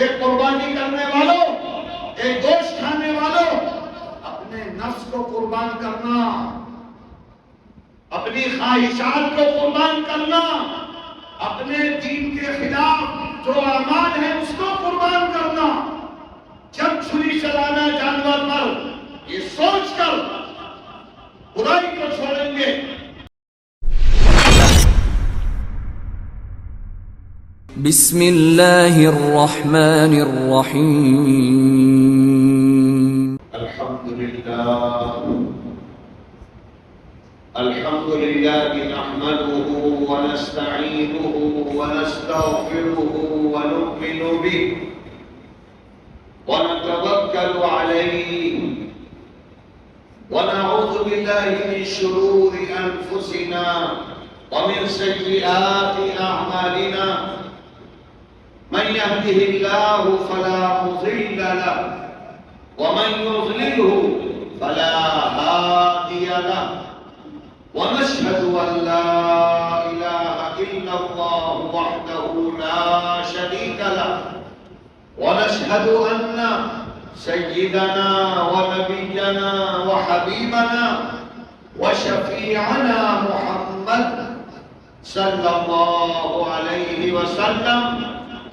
ایک قربانی کرنے والوں، ایک گوشت کھانے والوں، اپنے نفس کو قربان کرنا، اپنی خواہشات کو قربان کرنا، اپنے دین کے خلاف جو اعمال ہیں اس کو قربان کرنا، جب چھری چلانا جانور پر یہ سوچ کر برائی کو چھوڑیں گے۔ بسم اللہ الرحمن الرحیم۔ الحمد لله نحمده ونستعينه ونستغفره ونؤمن به ونتوكل عليه ونعوذ بالله من شرور أنفسنا ومن سيئات أعمالنا، من يهده الله فلا مضل له ومن يضلله فلا هادي له، ونشهد أن لا إله إلا الله وحده لا شريك له، ونشهد أن سيدنا ونبينا وحبيبنا وشفيعنا محمد صلى الله عليه وسلم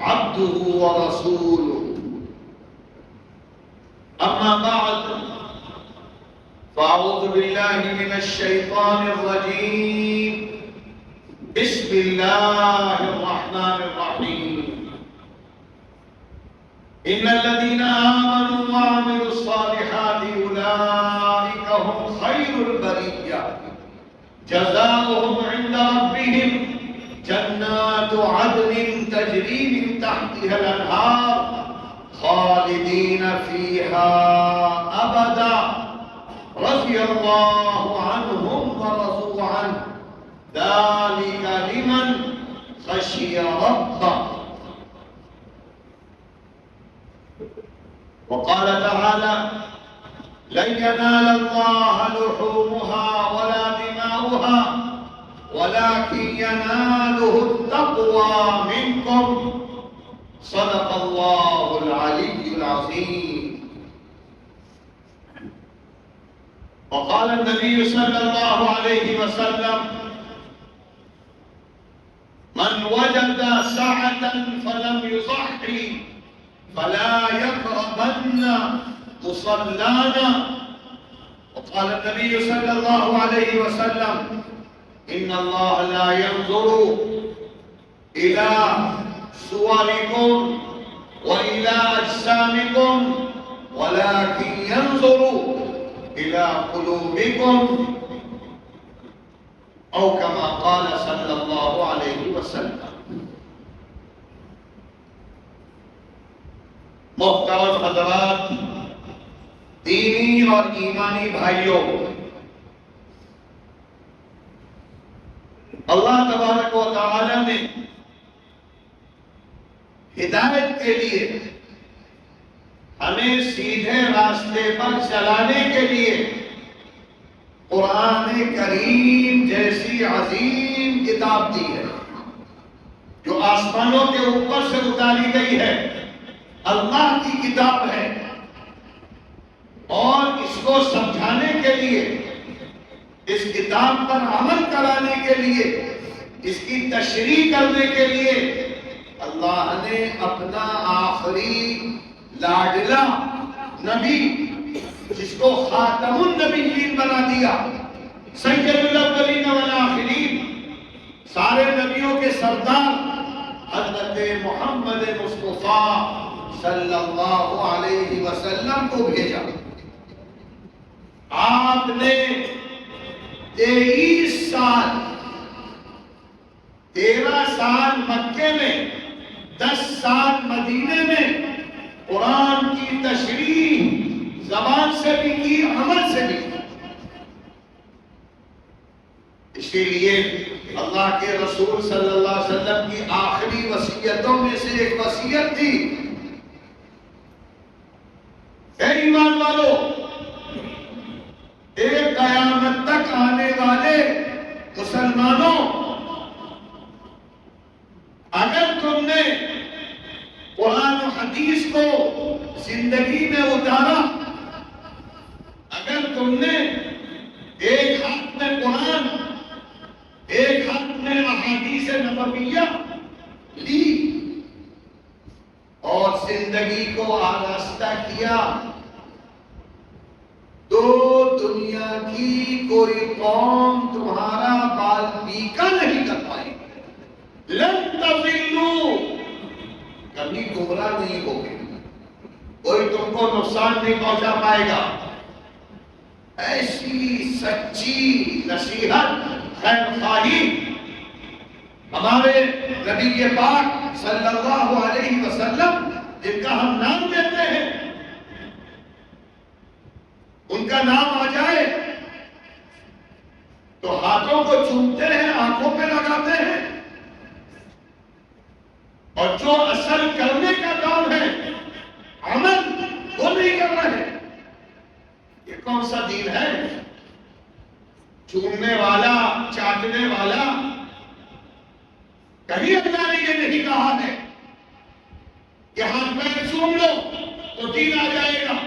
عبده ورسوله، أما بعد فأعوذ بالله من الشيطان الرجيم، بسم الله الرحمن الرحيم، إن الذين آمنوا وعملوا الصالحات أولئك هم خير البرية، جزاؤهم عند ربهم جنات عدن تجري من تحتها الأنهار خالدين فيها أبدا، رضي الله عنهم ورضوا عنه، ذلك لمن خشي ربه۔ وقال تعالى: لن ينال الله لحومها ولا دماؤها ولكن يناله التقوى منكم، صدق الله العلي العظيم۔ وقال النبي صلى الله عليه وسلم: من وجد سعة فلم يضحي فلا يقربن مصلانا، وقال النبي صلى الله عليه وسلم: إن الله لا ينظر إلى صوركم وإلى أجسامكم ولكن ينظر إلى قلوبكم، أو كما قال صلى الله عليه وسلم۔ محترم حضرات، دینی اور ایمانی بھائیوں، اللہ تبارک و تعالی نے ہدایت کے لیے، ہمیں سیدھے راستے پر چلانے کے لیے قرآن کریم جیسی عظیم کتاب دی ہے، جو آسمانوں کے اوپر سے اتاری گئی ہے، اللہ کی کتاب ہے، اور اس کو سمجھانے کے لیے، اس کتاب پر عمل کرانے کے لیے، اس کی تشریح کرنے کے لیے اللہ نے اپنا آخری لاڈلا نبی، جس کو خاتم النبیین بنا دیا، سید الاولین والآخرین، سارے نبیوں کے سردار حضرت محمد مصطفیٰ صلی اللہ علیہ وسلم کو بھیجا۔ آپ نے 23 سال، 13 سال مکے میں، 10 سال مدینے میں قرآن کی تشریح زبان سے بھی کی، عمل سے بھی۔ اسی لیے اللہ کے رسول صلی اللہ علیہ وسلم کی آخری وصیتوں میں سے ایک وصیت تھی: اے ایمان والو، ایک قیامت تک آنے والے مسلمانوں، اگر تم نے قرآن و حدیث کو زندگی میں اتارا. اگر تم نے ایک ہاتھ میں قرآن ایک ہاتھ میں احادیث نبویہ لی اور زندگی کو آراستہ کیا تو دنیا کی کوئی قوم تمہارا بال پیکا نہیں کر پائے. لن تضلوا، کبھی گمراہ نہیں ہوگے، کوئی تم کو نقصان نہیں پہنچا پائے گا. ایسی سچی نصیحت خیر خواہی ہمارے نبی پاک صلی اللہ علیہ وسلم جن کا ہم نام لیتے ہیں، ان کا نام آ جائے تو ہاتھوں کو چومتے ہیں، آنکھوں پہ لگاتے ہیں، اور جو اصل کرنے کا کام ہے عمل وہ نہیں کر رہے. یہ کون سا دین ہے؟ چومنے والا، چاٹنے والا. کہیں اللہ نے یہ نہیں کہا ہے کہ ہاتھ پیر چوم لو تو دین آ جائے گا.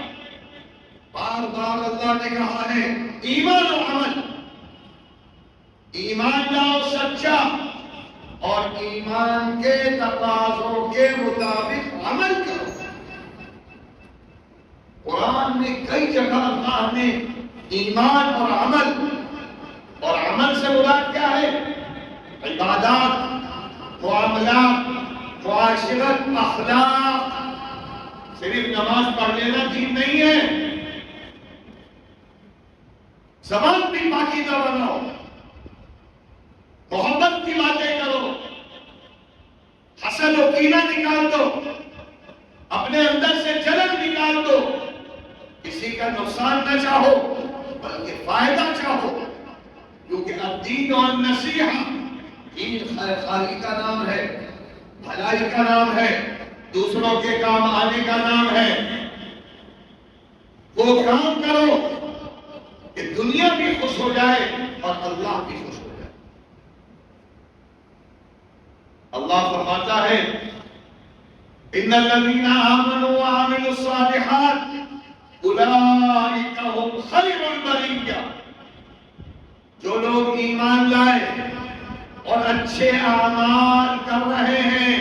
بار بار اللہ نے کہا ہے ایمان و عمل. ایمان لاؤ سچا اور ایمان کے تقاضوں کے مطابق عمل کرو. قرآن میں کئی جگہ اللہ نے ایمان اور عمل سے مراد کیا ہے؟ عبادات، معاملات، معاشرت، اخلاق. صرف نماز پڑھ لینا دین نہیں ہے. زبان بھی پاکیزہ بناؤ، محبت کی باتیں کرو، حسد و کینہ نکال دو، اپنے اندر سے جلن نکال دو. کسی کا نقصان نہ چاہو بلکہ فائدہ چاہو، کیونکہ الدین والنصیحہ، دین خیر خواہی کا نام ہے، بھلائی کا نام ہے، دوسروں کے کام آنے کا نام ہے. وہ کام کرو کہ دنیا بھی خوش ہو جائے اور اللہ بھی خوش ہو جائے. اللہ فرماتا ہے ان الذین آمنوا وعملوا الصالحات اولئک هم خیر البریہ. جو لوگ ایمان لائے اور اچھے اعمال کر رہے ہیں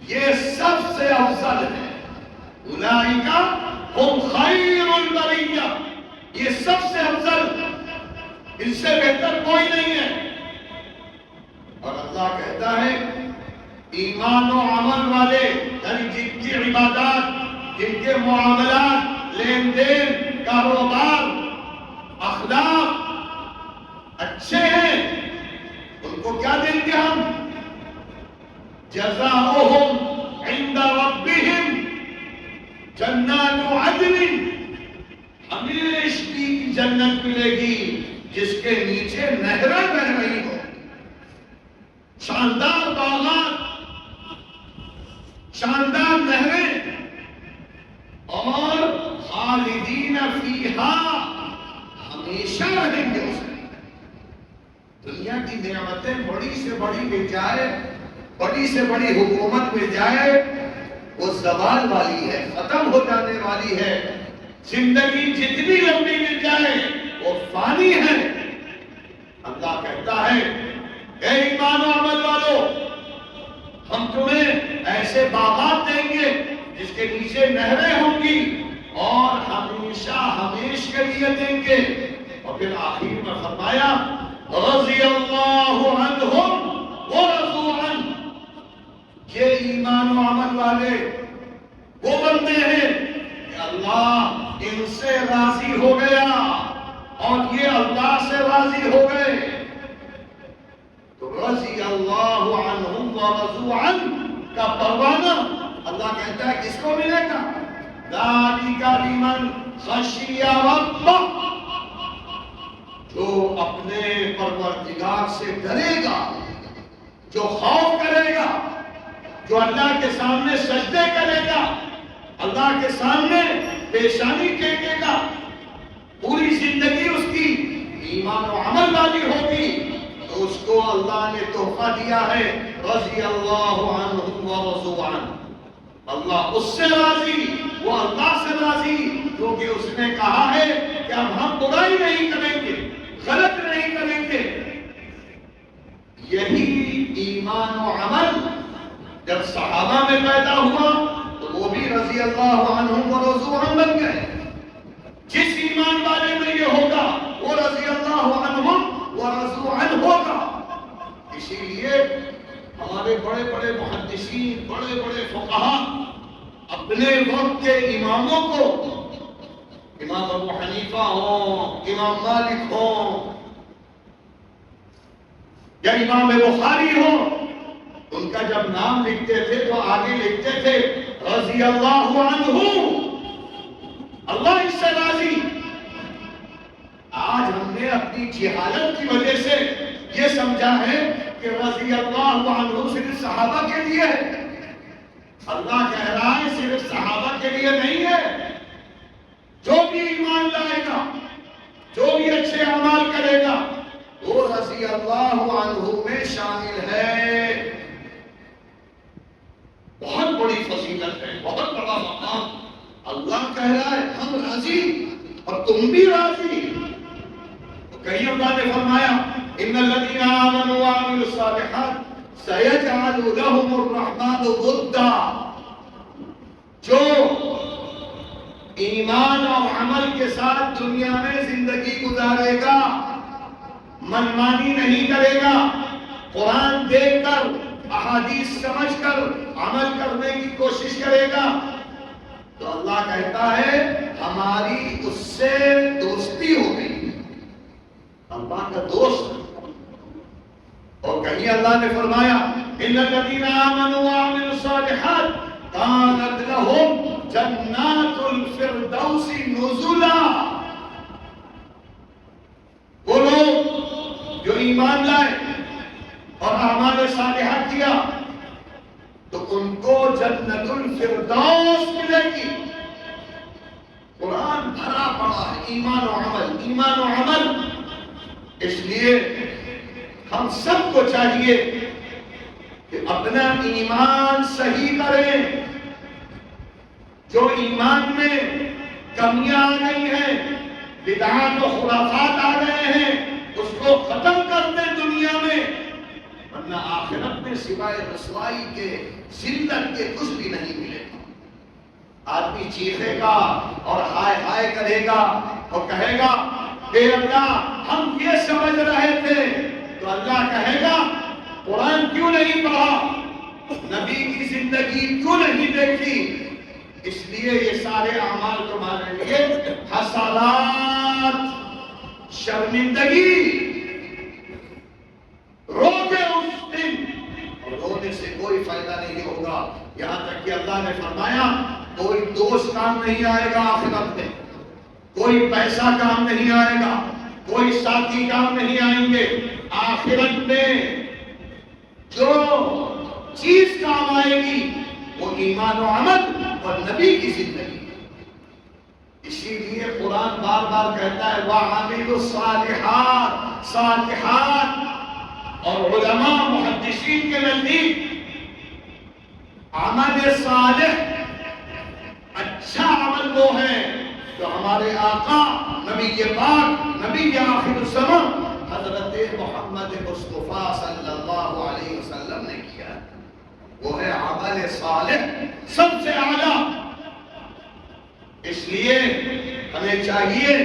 یہ سب سے افضل ہے. اولئک هم خیر البریہ، یہ سب سے افضل، اس سے بہتر کوئی نہیں ہے. اور اللہ کہتا ہے ایمان و عمل والے، یعنی جن کی عبادات، جن کے معاملات، لین دین، کاروبار، اخلاق اچھے ہیں، ان کو کیا دیں گے ہم؟ جزاؤہم عند ربہم جنات عدن، ہمیشہ کی جنت ملے گی جس کے نیچے نہریں بہ رہی ہو. شاندار باغات، شاندار نہریں، اور خالدین فیہا، ہمیشہ رہیں گے اس میں. دنیا کی نعمتیں بڑی سے بڑی مل جائے، بڑی سے بڑی حکومت مل جائے، وہ زوال والی ہے، ختم ہو جانے والی ہے. زندگی جتنی لمبی مل جائے وہ فانی ہے. اللہ کہتا ہے اے ایمان و عمل والو، ہم تمہیں ایسے باغات دیں گے جس کے نیچے نہریں ہوں گی اور ہمیشہ ہمیش کے لیے دیں گے. اور پھر آخر میں فرمایا رضی اللہ عنہم ورضوا عنہ. یہ ایمان و عمل والے وہ بندے ہیں کہ اللہ ان سے راضی ہو گیا اور یہ اللہ سے راضی ہو گئے. تو رضی اللہ عنہم ورضوا عنہ کا پروانہ اللہ کہتا ہے کس کو ملے گا؟ ذالک لمن خشی ربہ، جو اپنے پروردگار سے ڈرے گا، جو خوف کرے گا، جو اللہ کے سامنے سجدے کرے گا، اللہ کے سامنے پیشانی ٹیکے گا، پوری زندگی اس کی ایمان و عمل والی ہوگی، تو اس کو اللہ نے تحفہ دیا ہے رضی اللہ عنہم ورضوا عنہ. اللہ اس سے راضی، وہ اللہ سے راضی، کیونکہ اس نے کہا ہے کہ اب ہم برائی نہیں کریں گے، غلط نہیں کریں گے۔ یہی ایمان و عمل جب صحابہ میں پیدا ہوا تو وہ بھی رضی اللہ عنہم و رضوا عنہ بن گئے۔ جس ایمان والے میں یہ ہوگا وہ رضی اللہ عنہم و رضوا عنہ ہوگا۔ اسی لیے ہمارے بڑے بڑے محدثین، بڑے بڑے فقہاء اپنے وقت کے اماموں کو، امام ابو حنیفہ ہوں، امام مالک ہوں یا امام بخاری ہوں، ان کا جب نام لکھتے تھے تو آگے لکھتے تھے رضی اللہ عنہ، اللہ اس سے راضی۔ آج ہم نے اپنی جہالت کی وجہ سے یہ سمجھا ہے کہ رضی اللہ عنہ صرف صحابہ کے لیے ہے۔ اللہ کہہ رہا ہے صرف صحابہ کے لیے نہیں ہے، جو بھی ایمان لائے گا، جو بھی اچھے اعمال کرے گا، وہ رضی اللہ عنہ میں شامل ہے۔ بہت بڑی فضیلت ہے، بہت بڑا مقام۔ اللہ کہہ رہا ہے ہم راضی اور تم بھی راضی۔ تو کہیں اللہ نے فرمایا ان الذین آمنوا وعملوا الصالحات سيجعل لهم الرحمن ودا، جو ایمان اور عمل کے ساتھ دنیا میں زندگی گزارے گا، منمانی نہیں کرے گا، قرآن دیکھ کر، احادیث سمجھ کر عمل کرنے کی کوشش کرے گا، تو اللہ کہتا ہے ہماری اس سے دوستی ہو گئی، اللہ کا دوست۔ اور کہیں اللہ نے فرمایا ان الذین آمنوا وعملوا الصالحات كانت لهم جنات الفردوس نزلا، وہ لوگ جو ایمان لائے اور اعمال صالحہ کیا تو ان کو جنت الفردوس ملے گی۔ قرآن بھرا پڑا ہے ایمان و عمل، ایمان و عمل۔ اس لیے ہم سب کو چاہیے کہ اپنا ایمان صحیح کریں۔ جو ایمان میں کمیاں آ گئی ہیں، بدعات و خرافات آ گئے ہیں، اس کو ختم کر دیں دنیا میں، ورنہ آخرت میں سوائے رسوائی کے، ذلت کے کچھ بھی نہیں ملے گا۔ آدمی چیخے گا اور ہائے ہائے کرے گا اور کہے گا اے اللہ ہم یہ سمجھ رہے تھے، تو اللہ کہے گا قرآن کیوں نہیں پڑھا، نبی کی زندگی کیوں نہیں دیکھی؟ اس لیے یہ سارے اعمال تمہارے لیے حسرات، شرمندگی، روتے اس دن، اور رونے سے کوئی فائدہ نہیں ہوگا۔ یہاں تک کہ اللہ نے فرمایا کوئی دوست کام نہیں آئے گا آخرت میں، کوئی پیسہ کام نہیں آئے گا، کوئی ساتھی کام نہیں آئیں گے۔ آخرت میں جو چیز کام آئے گی وہ ایمان و عمل اور نبی کی زندگی۔ اسی لیے قرآن بار بار کہتا ہے وَعَمِلُوا الصَّالِحَاتِ، صالحات، اور علماء محدثین کے نزدیک عمل صالح، اچھا عمل وہ ہے جو ہمارے آقا نبی پاک، نبی آخر الزمان حضرت محمد مصطفیٰ صلی اللہ علیہ وسلم نے کیا، وہ ہے عمل صالح سب سے اعلیٰ۔ اس لیے ہمیں چاہیے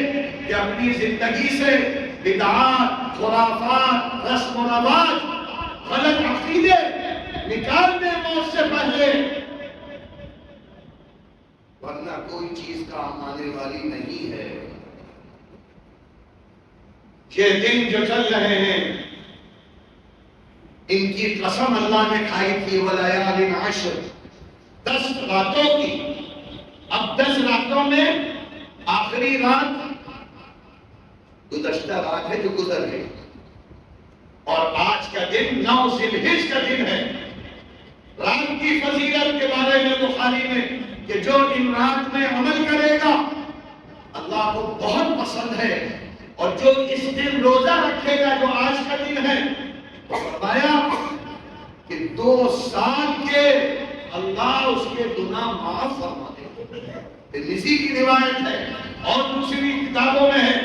کہ اپنی زندگی سے بدعات، خرافات، رسم و رواج، غلط عقیدے نکال دیں موت سے پہلے، ورنہ کوئی چیز کام آنے والی نہیں ہے۔ یہ دن جو چل رہے ہیں ان کی قسم اللہ نے کھائی تھی وَلَيَالٍ عَشْرٍ، 10 راتوں کی۔ اب 10 راتوں میں آخری رات گزشتہ رات ہے جو گزر گئی، اور آج کا دن 9 ذی الحجہ کا دن ہے۔ رات کی فضیلت کے بارے میں بخاری میں کہ جو ان رات میں عمل کرے گا اللہ کو بہت پسند ہے، اور جو اس دن روزہ رکھے گا جو آج کا دن ہے، فرمایا کہ 2 سال کے اللہ اس کے گناہ معاف فرما دے. اسی کی روایت ہے اور دوسری کتابوں میں ہے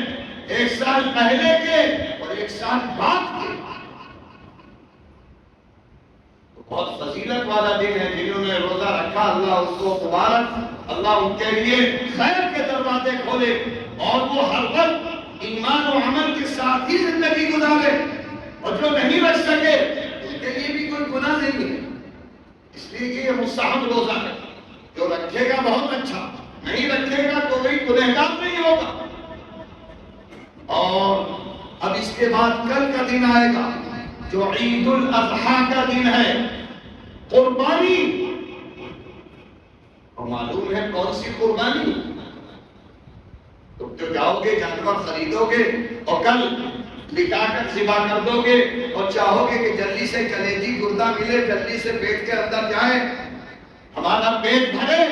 1 سال پہلے کے اور 1 سال بعد کے. بہت فضیلت والا دن ہے. جنہوں نے روزہ رکھا اللہ اس کو مبارک, اللہ ان کے لیے خیر کے دروازے کھولے اور وہ ہر وقت ایمان و عمل کے ساتھ ہی زندگی گزارے. اور جو نہیں رکھ سکے ان کے لیے بھی کوئی گناہ نہیں ہے, اس لیے کہ یہ مستحب روزہ ہے. جو رکھے گا بہت اچھا, نہیں رکھے گا تو کوئی گنہگار نہیں ہوگا. اور اب اس کے بعد کل کا دن آئے گا جو عید الاضحیٰ کا دن ہے, قربانی. اور معلوم ہے کون سی قربانی؟ تم تو جاؤ گے جانور خریدو گے اور کل لٹا کر ذبح کر دو گے اور چاہو گے کہ جلدی سے کلیجی گردہ ملے, جلدی سے پیٹ کے اندر جائے, ہمارا پیٹ بھرے.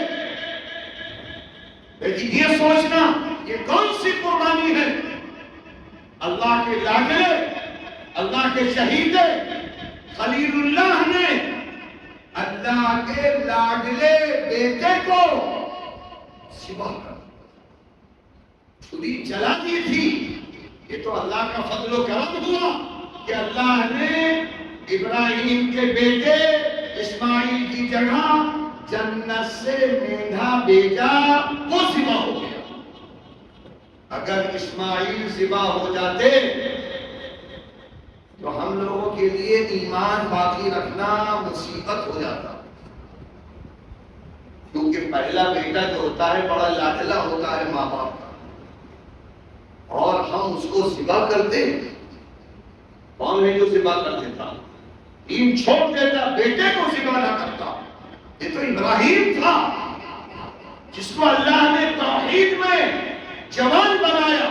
لیکن یہ سوچنا یہ کون سی قربانی ہے؟ اللہ کے لاڈلے, اللہ کے شہید خلیل اللہ نے اللہ کے لاڈلے بیٹے کو ذبح کر چھری چلا دی تھی. یہ تو اللہ کا فضل و کرم ہوا کہ اللہ نے ابراہیم کے بیٹے اسماعیل کی جگہ جنت سے مینڈھا بھیجا, وہ ذبح ہو گیا. اگر اسماعیل ذبح ہو جاتے تو ہم لوگوں کے لیے ایمان باقی رکھنا مصیبت ہو جاتا, کیونکہ پہلا بیٹا جو ہوتا ہے بڑا لاڈلا ہوتا ہے ماں باپ کا, اور ہم اس کو ذبح کرتے. کون ہے جو ذبح کر دیتا؟ دین چھوڑ دیتا, بیٹے کو ذبح نہ کرتا. یہ تو ابراہیم تھا جس کو اللہ نے توحید میں جوان بنایا.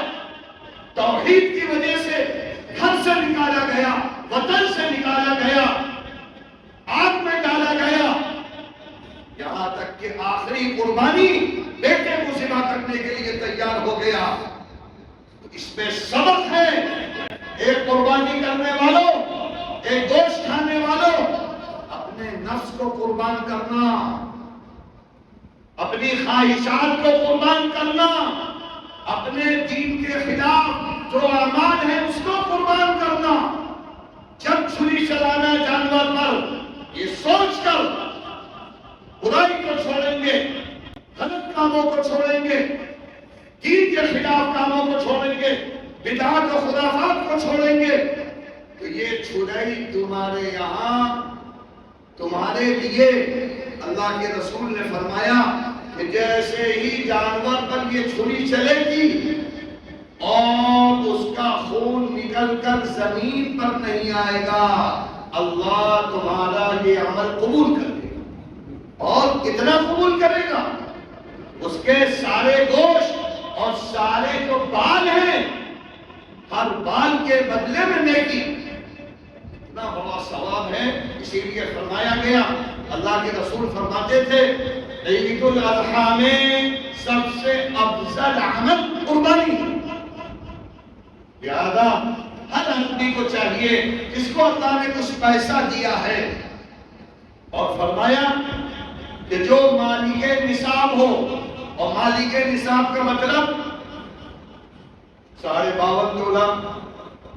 توحید کی وجہ سے گھر سے نکالا گیا, وطن سے نکالا گیا, آگ میں ڈالا گیا, یہاں تک کہ آخری قربانی بیٹے کو ذبح کرنے کے لیے تیار ہو گیا. اس میں سبق ہے ایک قربانی کرنے والوں, ایک گوشت کھانے والوں, اپنے نفس کو قربان کرنا, اپنی خواہشات کو قربان کرنا, اپنے دین کے خلاف جو اعمال ہے اس کو قربان کرنا. جب چھری چلانا جانور پر یہ سوچ کر برائی کو چھوڑیں گے, غلط کاموں کو چھوڑیں گے, دین کے خلاف کاموں کو چھوڑیں گے, بدعات و خرافات کو چھوڑیں گے, تو یہ چھری تمہارے یہاں تمہارے لیے اللہ کے رسول نے فرمایا کہ جیسے ہی جانور پر یہ چھری چلے گی اور اس کا خون نکل کر زمین پر نہیں آئے گا, اللہ تمہارا یہ عمل قبول کر لے گا. اور کتنا قبول کرے گا؟ اس کے سارے گوشت اور سارے جو بال ہیں, ہر بال کے بدلے میں نیکی. اتنا بڑا ثواب ہے. اسی لیے فرمایا گیا, اللہ کے رسول فرماتے تھے عید الاضحیٰ میں سب سے افضل عمل قربانی. لہذا ہر آدمی کو چاہیے جس کو اللہ نے کچھ پیسہ دیا ہے, اور فرمایا کہ جو مالک نصاب ہو, اور مالک نصاب کا مطلب 52.5 تولہ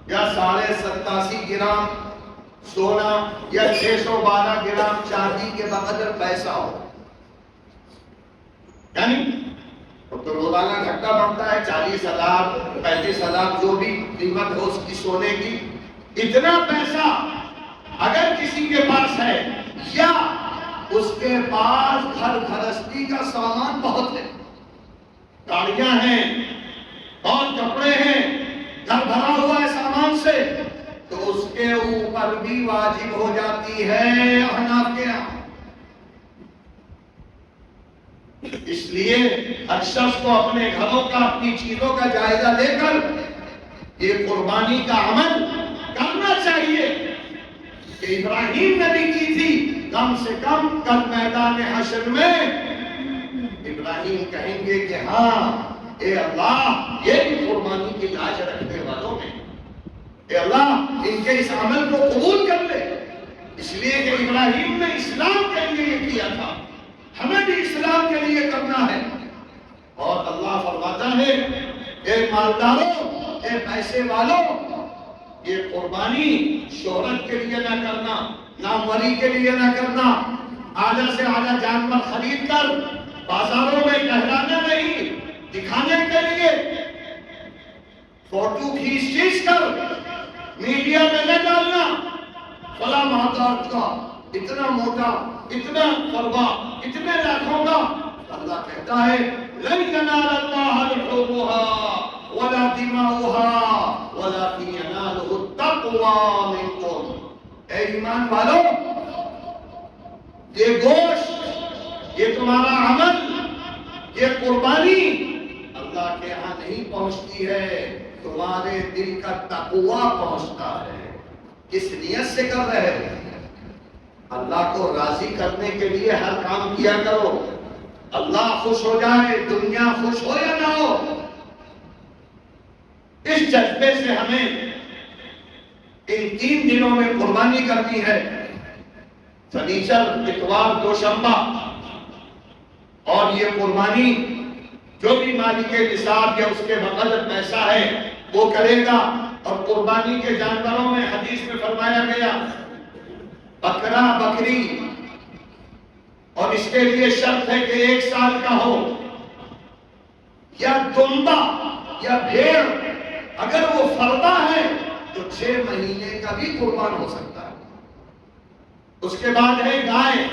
یا 87.5 گرام سونا یا 612 گرام چاندی کے بقدر پیسہ ہو. یعنی تو روزانہ گھٹا بڑھتا ہے 40,000 35,000 جو بھی قیمت ہو اس کی سونے کی. اتنا پیسہ اگر کسی کے پاس ہے, یا اس کے پاس گھر گھرستی کا سامان بہت ہے, گاڑیاں ہیں اور کپڑے ہیں, گھر بھرا ہوا ہے سامان سے, تو اس کے اوپر بھی واجب ہو جاتی ہے احناف کے یہاں. اس لیے ہر شخص کو اپنے گھروں کا, اپنی چیزوں کا جائزہ لے کر یہ قربانی کا عمل کرنا چاہیے کہ ابراہیم نے بھی کی تھی. کم سے کم کل میدان حشر میں ابراہیم کہیں گے کہ ہاں اے اللہ یہ بھی قربانی کی لاج رکھنے والوں میں, اے اللہ ان کے اس عمل کو قبول کر لے. اس لیے کہ ابراہیم نے اسلام کے لیے یہ کیا تھا، ہمیں بھی اسلام کے لیے کرنا ہے۔ اور اللہ فرماتا ہے اے مالداروں، اے پیسے والوں، یہ قربانی شہرت کے لیے نہ کرنا، ناموری کے لیے نہ کرنا، آدھا سے آدھا جانور خرید کر بازاروں میں کہلانا نہیں، دکھانے کے لیے فوٹو کھینچ کر میڈیا میں نہ ڈالنا، فلاں محتاج کا اتنا موٹا، اتنا فروا، اتنے لاکھوں کا۔ اللہ کہتا ہے لن ینال اللہ لحومها ولا دماؤها ولكن يناله التقوى منكم۔ اے ایمان والو، یہ گوشت، یہ تمہارا عمل، یہ قربانی اللہ کے ہاں نہیں پہنچتی ہے، تمہارے دل کا تقوی پہنچتا ہے۔ کس نیت سے کر رہے ہو؟ اللہ کو راضی کرنے کے لیے ہر کام کیا کرو، اللہ خوش ہو جائے، دنیا خوش ہو یا نہ ہو، اس جذبے سے ہمیں ان 3 دنوں میں قربانی کرنی ہے، شنیچر، اتوار، دوشنبہ۔ اور یہ قربانی جو بھی مالک نصاب یا اس کے بقدر پیسہ ہے وہ کرے گا۔ اور قربانی کے جانوروں میں حدیث میں فرمایا گیا بکرا، بکری، اور اس کے لیے شرط ہے کہ 1 سال کا ہو، یا دمبا یا بھیڑ، اگر وہ فردہ ہے تو 6 مہینے کا بھی قربان ہو سکتا ہے۔ اس کے بعد ہے گائے،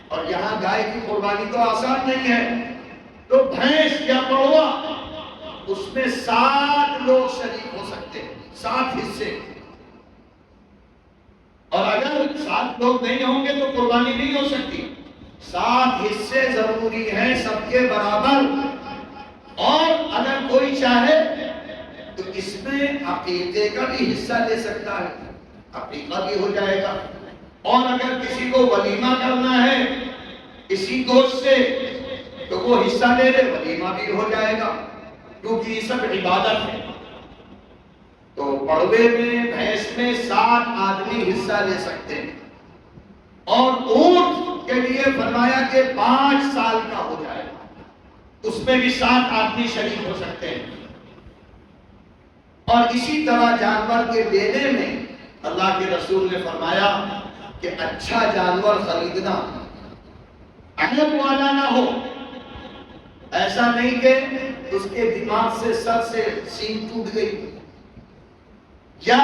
اور یہاں گائے کی قربانی تو آسان نہیں ہے، تو بھینس یا بڑوا، اس میں 7 لوگ شریک ہو سکتے ہیں، 7 حصے۔ اور اگر 7 لوگ نہیں ہوں گے تو قربانی نہیں ہو سکتی۔ 7 حصے ضروری ہیں، سب کے برابر۔ اور اگر کوئی چاہے تو اس میں عقیقے کا بھی حصہ لے سکتا ہے، عقیقہ بھی ہو جائے گا۔ اور اگر کسی کو ولیمہ کرنا ہے اسی گوشت سے تو وہ حصہ لے لے، ولیمہ بھی ہو جائے گا، کیونکہ یہ سب عبادت ہے۔ تو بڑوے میں، بھینس میں 7 آدمی حصہ لے سکتے ہیں۔ اور اونٹ کے لیے فرمایا کہ 5 سال کا ہو جائے گا، اس میں بھی 7 آدمی شریک ہو سکتے ہیں۔ اور اسی طرح جانور کے دینے میں اللہ کے رسول نے فرمایا کہ اچھا جانور خریدنا، عیب والا نہ ہو، ایسا نہیں کہ اس کے دماغ سے، سر سے سینگ ٹوٹ گئی، یا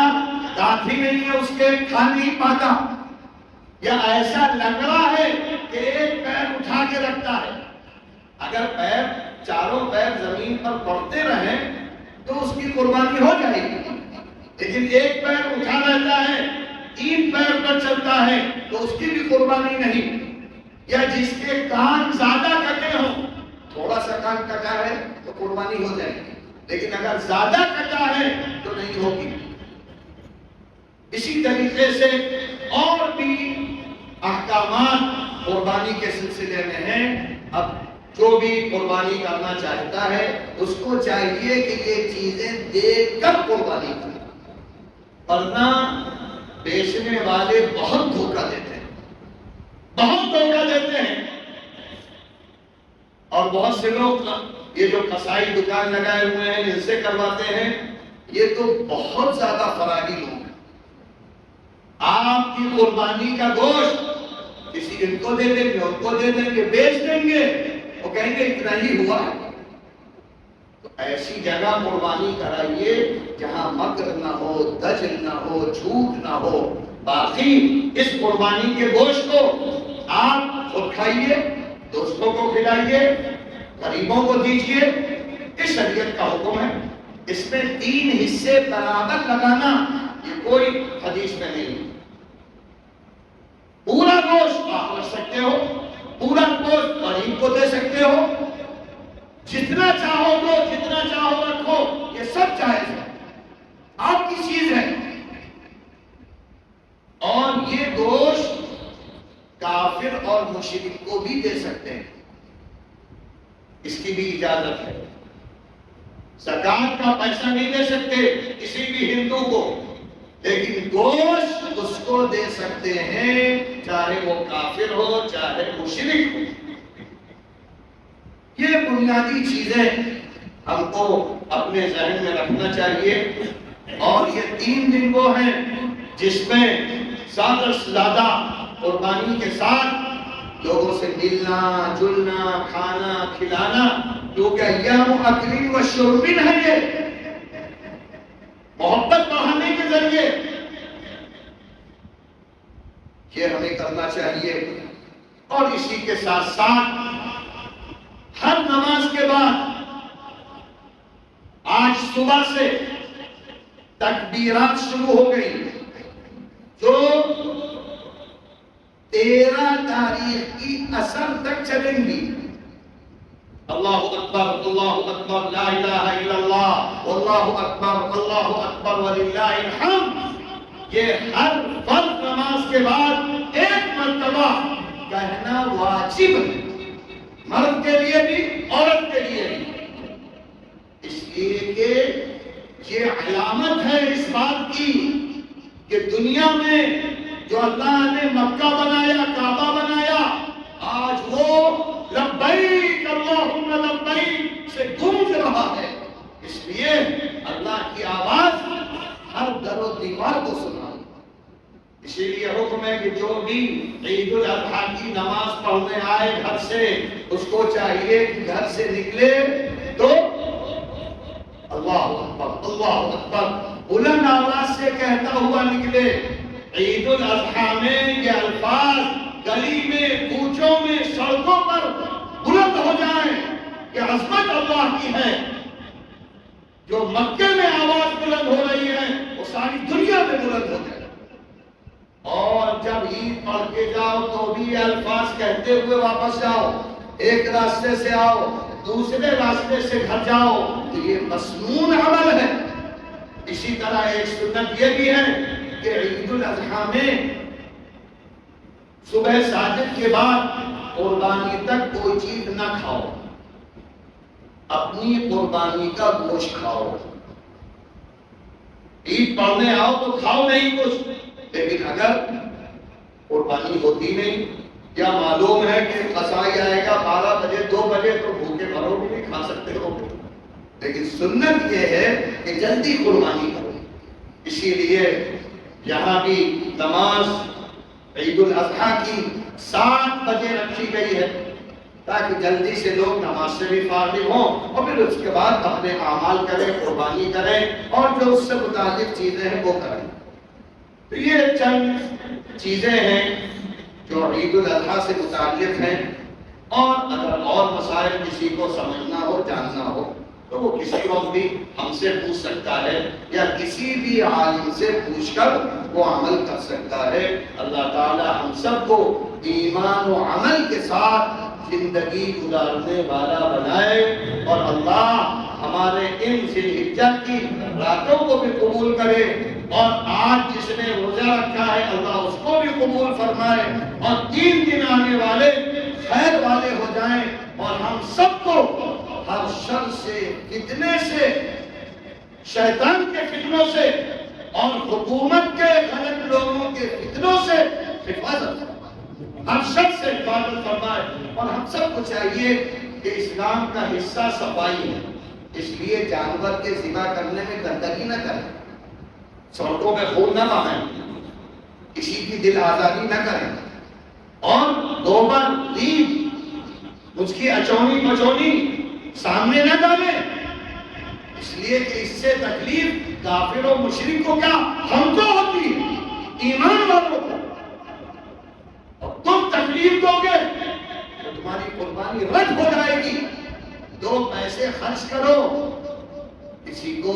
دانت ہی نہیں ہے اس کے، کھا نہیں پاتا، یا ایسا لنگڑا ہے کہ ایک پیر اٹھا کے رکھتا ہے۔ اگر پیر، چاروں پیر زمین پر پڑتے رہیں تو اس کی قربانی ہو جائے گی، لیکن ایک پیر اٹھا رہتا ہے، 3 پیر پر چلتا ہے تو اس کی بھی قربانی نہیں۔ یا جس کے کان زیادہ کٹے ہوں، تھوڑا سا کان کٹا ہے تو قربانی ہو جائے گی، لیکن اگر زیادہ کٹا ہے تو نہیں ہوگی۔ اسی طریقے سے اور بھی احکامات قربانی کے سلسلے میں ہیں۔ اب جو بھی قربانی کرنا چاہتا ہے اس کو چاہیے کہ یہ چیزیں دیکھ کر قربانی کرے، ورنہ بیچنے والے بہت دھوکہ دیتے ہیں، بہت دھوکہ دیتے ہیں۔ اور بہت سے لوگ یہ جو قصائی دکان لگائے ہوئے ہیں، ان سے کرواتے ہیں، یہ تو بہت زیادہ فراڈی لوگ ہیں۔ آپ کی قربانی کا گوشت کسی ان کو دے دیں گے، ان کو دے دیں گے، بیچ دیں گے، وہ کہیں گے اتنا ہی ہوا ہے۔ تو ایسی جگہ قربانی کرائیے جہاں مکر نہ ہو، دجل نہ ہو، جھوٹ نہ ہو۔ باقی اس قربانی کے گوشت کو آپ خود کھائیے، دوستوں کو کھلائیے، غریبوں کو دیجیے، یہ شریعت کا حکم ہے۔ اس میں 3 حصے برابر لگانا یہ کوئی حدیث میں نہیں۔ پورا گوشت آپ رکھ سکتے ہو، پورا گوشت غریب کو دے سکتے ہو، جتنا چاہو دو، جتنا چاہو رکھو، یہ سب جائز ہے، آپ کی چیز ہے۔ اور یہ گوشت کافر اور مشرک کو بھی دے سکتے ہیں، اس کی بھی اجازت ہے۔ زکات کا پیسہ نہیں دے سکتے کسی بھی ہندو کو، لیکن گوشت اس کو دے سکتے ہیں چاہے وہ کافر ہو چاہے مشرک ہو۔ یہ بنیادی چیزیں ہم کو اپنے ذہن میں رکھنا چاہیے، اور یہ 3 دن وہ ہیں جس میں زیادہ سے زیادہ قربانی کے ساتھ لوگوں سے ملنا جلنا کھانا کھلانا، کیونکہ ایام اکل و شرب ہے، یہ محبت بڑھانے کے ذریعے یہ ہمیں کرنا چاہیے۔ اور اسی کے ساتھ ساتھ ہر نماز کے بعد آج صبح سے تکبیرات شروع ہو گئی جو 13 تاریخ کی عصر تک چلیں گی۔ اللہ اکبر لا الہ الا اللہ واللہ اکبر وللہ الحمد، یہ ہر فرض نماز کے بعد ایک مرتبہ کہنا واجب ہے، مرد کے لیے بھی عورت کے لیے بھی، اس لیے کہ یہ علامت ہے اس بات کی کہ دنیا میں جو اللہ نے مکہ بنایا کعبہ بنایا، آج وہ لبیک اللہم لبیک سے گونج رہا ہے۔ اس لیے اللہ کی آواز ہر در و دیوار کو سنا، اسی لیے حکم ہے کہ جو بھی عید الاضحیٰ کی نماز پڑھنے آئے گھر سے، اس کو چاہیے کہ گھر سے نکلے تو اللہ اکبر بلند آواز سے کہتا ہوا نکلے۔ عید الاضحیٰ میں یہ الفاظ گلی میں کوچوں میں سڑکوں پر بلند ہو جائیں کہ عظمت اللہ کی ہے، جو مکے میں آواز بلند ہو رہی ہے وہ ساری دنیا میں بلند ہو جائے۔ اور جب عید پڑھ کے جاؤ تو بھی یہ الفاظ کہتے ہوئے واپس جاؤ، ایک راستے سے آؤ دوسرے راستے سے گھر جاؤ، تو یہ مسنون عمل ہے۔ اسی طرح ایک سنت یہ بھی ہے کہ عید الاضحیٰ میں صبح ساجد کے بعد قربانی تک کوئی چیز نہ کھاؤ، اپنی قربانی کا گوشت کھاؤ۔ عید پڑھنے آؤ تو کھاؤ نہیں کچھ، لیکن اگر قربانی ہوتی نہیں یا معلوم ہے کہ قصائی آئے گا 12 بجے 2 بجے تو بھوکے مرو بھی نہیں کھا سکتے ہو، لیکن سنت یہ ہے کہ جلدی قربانی کرو۔ اسی لیے یہاں بھی نماز عید الاضحیٰ کی 7 بجے رکھی گئی ہے تاکہ جلدی سے لوگ نماز سے بھی فارغ ہوں اور پھر اس کے بعد اپنے اعمال کریں، قربانی کریں اور جو اس سے متعلق چیزیں ہیں وہ کریں۔ تو یہ چند چیزیں ہیں جو عید الاضحیٰ سے متعلق ہیں، اور اگر اور مسائل کسی کو سمجھنا ہو جاننا ہو تو وہ کسی وقت بھی ہم سے پوچھ سکتا ہے یا کسی بھی عالم سے پوچھ کر وہ عمل کر سکتا ہے۔ اللہ تعالی ہم سب کو ایمان و عمل کے ساتھ زندگی گزارنے والا بنائے، اور اللہ ہمارے ان ذی الحجہ کی راتوں کو بھی قبول کرے، اور آج جس نے روزہ رکھا ہے اللہ اس کو بھی قبول فرمائے، اور 3 دن آنے والے خیر والے ہو جائیں، اور ہم سب کو ہر شر سے، فتنے سے، شیطان کے فتنوں سے اور حکومت کے غلط لوگوں کے فتنوں سے حفاظت فرمائے، ہر شر سے حفاظت فرمائے۔ اور ہم سب کو چاہیے کہ اسلام کا حصہ صفائی ہے، اس لیے جانور کے ذبح کرنے میں گندگی نہ کریں، سڑکوں پہ خون نہ بہائیں، کسی کی دل آزاری نہ کریں، اور گوبر لیپ اس کی اچونی بچونی سامنے نہ ڈالیں، اس لیے کہ اس سے تکلیف کافر و مشرک کو کیا ہم کو ہوتی ہے، ایمان والوں کو، اور تم تکلیف دو گے تو تمہاری قربانی رد ہو جائے گی۔ 2 پیسے خرچ کرو، کسی کو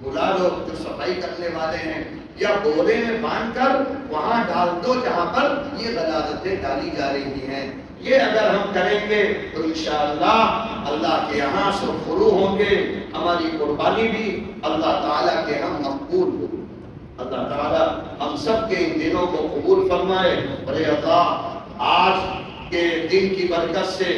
بلا لو جو صفائی کرنے والے ہیں، یا بورے میں باندھ کر وہاں ڈال دو جہاں پر یہ غلاظتیں ڈالی جا رہی ہیں۔ یہ اگر ہم کریں گے تو انشاءاللہ اللہ کے یہاں سرخرو ہوں گے، ہماری قربانی بھی اللہ تعالیٰ کے ہم مقبول ہو۔ اللہ تعالیٰ ہم سب کے ان دنوں کو قبول فرمائے، اور اے اللہ آج کے دن کی برکت سے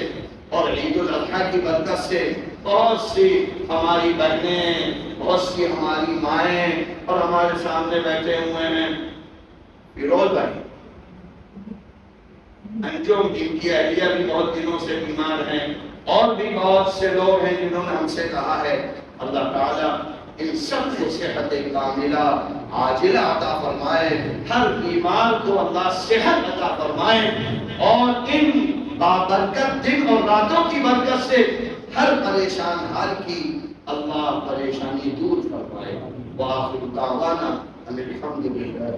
اور عید الاضحیٰ کی برکت سے بہت سی ہماری بہنیں، بہت سی ہماری مائیں اور ہمارے سامنے بیٹھے ہوئے ہیں فیروز بھائی انجم، جن کی اہلیہ بھی بہت دنوں سے بیمار ہیں، اور بھی بہت سے لوگ ہیں جنہوں نے ہم سے کہا ہے اللہ تعالیٰ ان سب کو صحت کاملہ عاجلہ عطا فرمائے، ہر بیمار کو اللہ صحت عطا فرمائے، اور ان بابرکت دن اور راتوں کی برکت سے ہر پریشان حال کی اللہ پریشانی دور فرمائے۔ وآخر دعوانا ان الحمد للہ۔